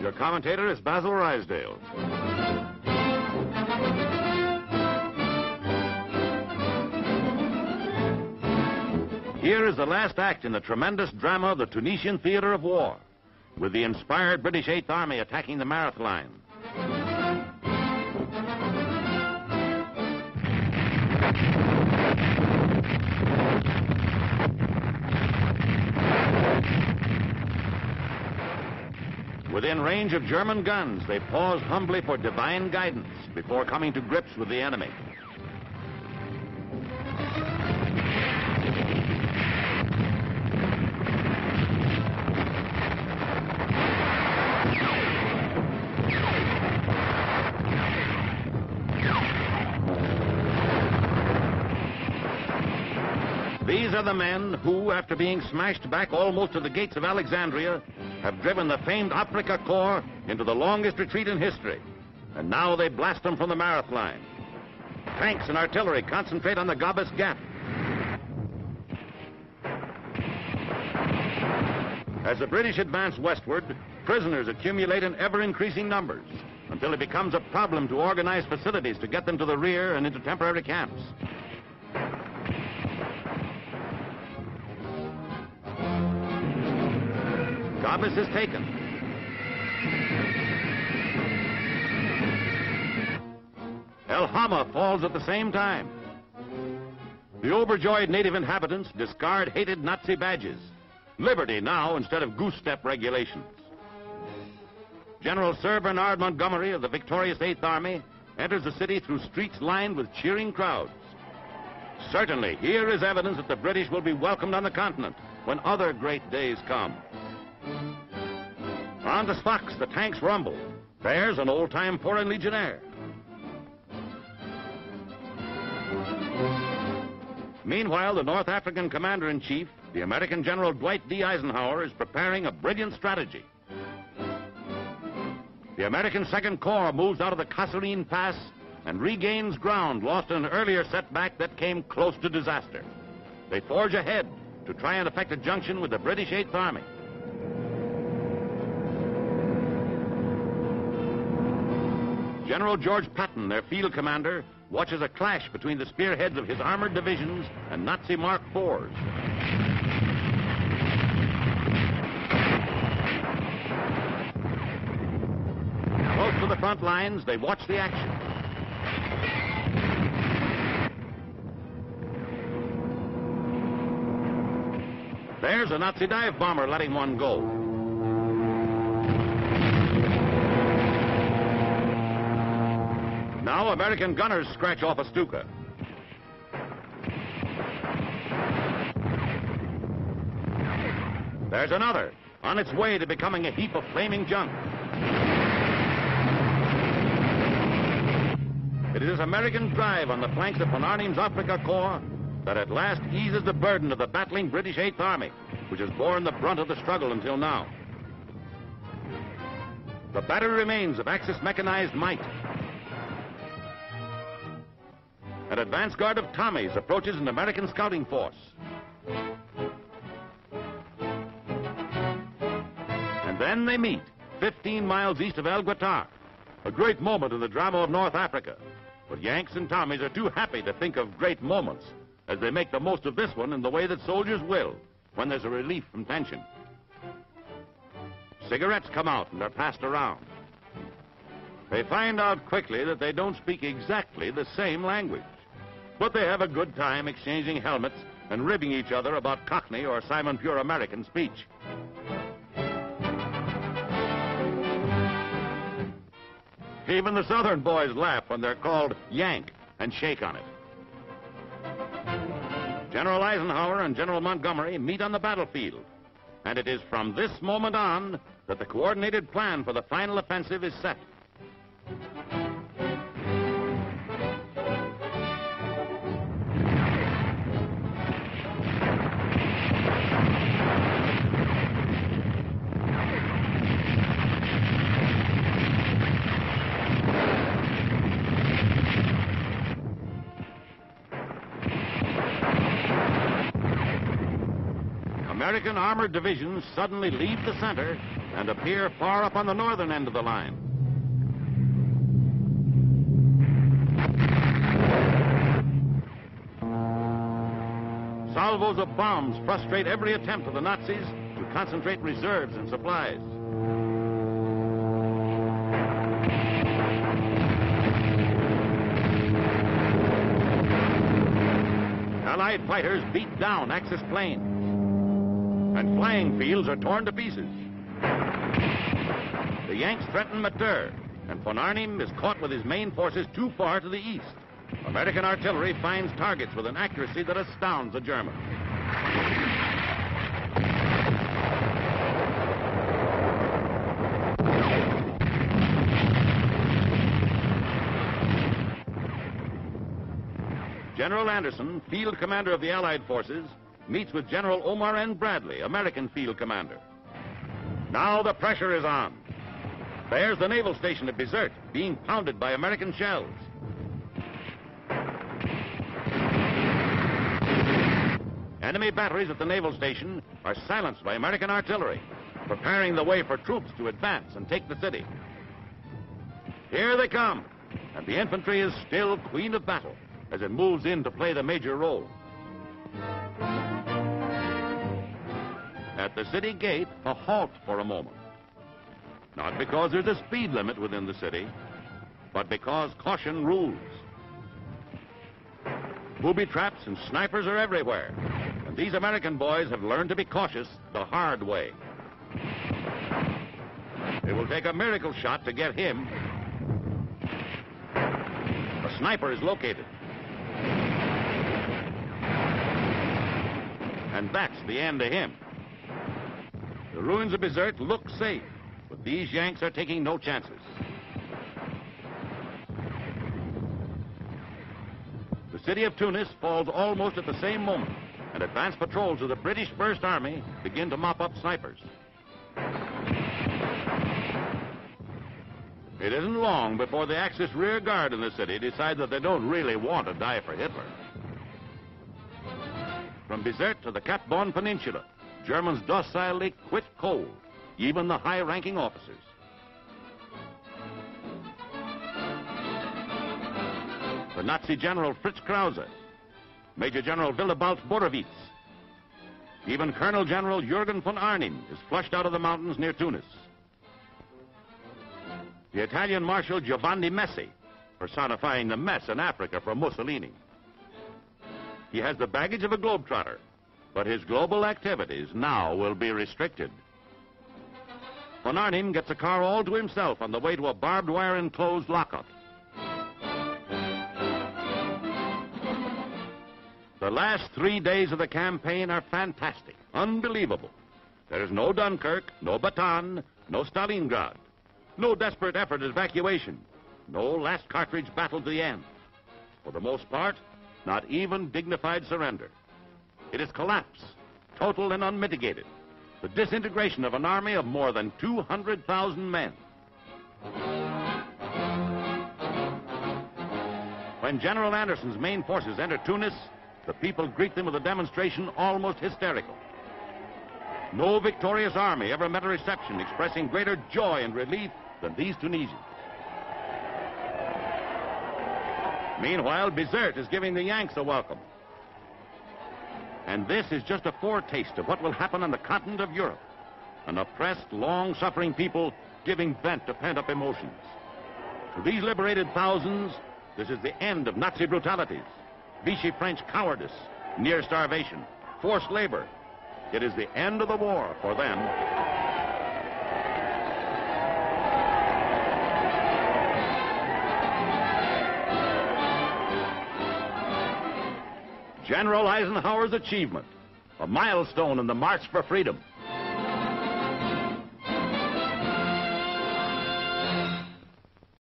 Your commentator is Basil Rysdale. Here is the last act in the tremendous drama of the Tunisian theater of war, with the inspired British Eighth Army attacking the Mareth line. Within range of German guns, they paused humbly for divine guidance before coming to grips with the enemy. These are the men who, after being smashed back almost to the gates of Alexandria, have driven the famed Africa Corps into the longest retreat in history. And now they blast them from the Mareth line. Tanks and artillery concentrate on the Gabas Gap. As the British advance westward, prisoners accumulate in ever-increasing numbers until it becomes a problem to organize facilities to get them to the rear and into temporary camps. Gabas is taken. El Hama falls at the same time. The overjoyed native inhabitants discard hated Nazi badges. Liberty now instead of goose-step regulations. General Sir Bernard Montgomery of the victorious Eighth Army enters the city through streets lined with cheering crowds. Certainly, here is evidence that the British will be welcomed on the continent when other great days come. On the stocks, the tanks rumble. There's an old-time foreign legionnaire. Meanwhile, the North African commander-in-chief, the American General Dwight D. Eisenhower, is preparing a brilliant strategy. The American Second Corps moves out of the Kasserine Pass and regains ground lost in an earlier setback that came close to disaster. They forge ahead to try and effect a junction with the British Eighth Army. General George Patton, their field commander, watches a clash between the spearheads of his armored divisions and Nazi Mark IVs. Close to the front lines, they watch the action. There's a Nazi dive bomber letting one go. Now American gunners scratch off a Stuka. There's another, on its way to becoming a heap of flaming junk. It is American drive on the flanks of von Arnim's Afrika Korps that at last eases the burden of the battling British Eighth Army, which has borne the brunt of the struggle until now. The battery remains of Axis mechanized might. An advance guard of Tommies approaches an American scouting force. And then they meet, 15 miles east of El Guatar. A great moment in the drama of North Africa. But Yanks and Tommies are too happy to think of great moments as they make the most of this one in the way that soldiers will, when there's a relief from tension. Cigarettes come out and are passed around. They find out quickly that they don't speak exactly the same language. But they have a good time exchanging helmets and ribbing each other about Cockney or Simon Pure American speech. Even the Southern boys laugh when they're called Yank and shake on it. General Eisenhower and General Montgomery meet on the battlefield. And it is from this moment on that the coordinated plan for the final offensive is set. American armored divisions suddenly leave the center and appear far up on the northern end of the line. Salvos of bombs frustrate every attempt of the Nazis to concentrate reserves and supplies. Allied fighters beat down Axis planes, and flying fields are torn to pieces. The Yanks threaten Mater, and von Arnim is caught with his main forces too far to the east. American artillery finds targets with an accuracy that astounds the Germans. General Anderson, field commander of the Allied forces, meets with General Omar N. Bradley, American field commander. Now the pressure is on. There's the naval station at Bizerte, being pounded by American shells. Enemy batteries at the naval station are silenced by American artillery, preparing the way for troops to advance and take the city. Here they come, and the infantry is still queen of battle as it moves in to play the major role. At the city gate, a halt for a moment. Not because there's a speed limit within the city, but because caution rules. Booby traps and snipers are everywhere, and these American boys have learned to be cautious the hard way. It will take a miracle shot to get him. A sniper is located. And that's the end of him. The ruins of Bizerte look safe, but these Yanks are taking no chances. The city of Tunis falls almost at the same moment, and advance patrols of the British First Army begin to mop up snipers. It isn't long before the Axis rear guard in the city decide that they don't really want to die for Hitler. From Bizerte to the Cap Bon Peninsula, Germans docilely quit cold, even the high-ranking officers. The Nazi General Fritz Krause, Major General Willibald Borowitz, even Colonel General Jürgen von Arnim is flushed out of the mountains near Tunis. The Italian Marshal Giovanni Messi, personifying the mess in Africa from Mussolini. He has the baggage of a globetrotter, but his global activities now will be restricted. Von Arnim gets a car all to himself on the way to a barbed wire enclosed lockup. The last 3 days of the campaign are fantastic, unbelievable. There is no Dunkirk, no Bataan, no Stalingrad, no desperate effort at evacuation, no last cartridge battle to the end. For the most part, not even dignified surrender. It is collapse, total and unmitigated. The disintegration of an army of more than 200,000 men. When General Anderson's main forces enter Tunis, the people greet them with a demonstration almost hysterical. No victorious army ever met a reception expressing greater joy and relief than these Tunisians. Meanwhile, Bizerte is giving the Yanks a welcome. And this is just a foretaste of what will happen on the continent of Europe. An oppressed, long-suffering people giving vent to pent-up emotions. To these liberated thousands, this is the end of Nazi brutalities, Vichy French cowardice, near starvation, forced labor. It is the end of the war for them. General Eisenhower's achievement, a milestone in the march for freedom.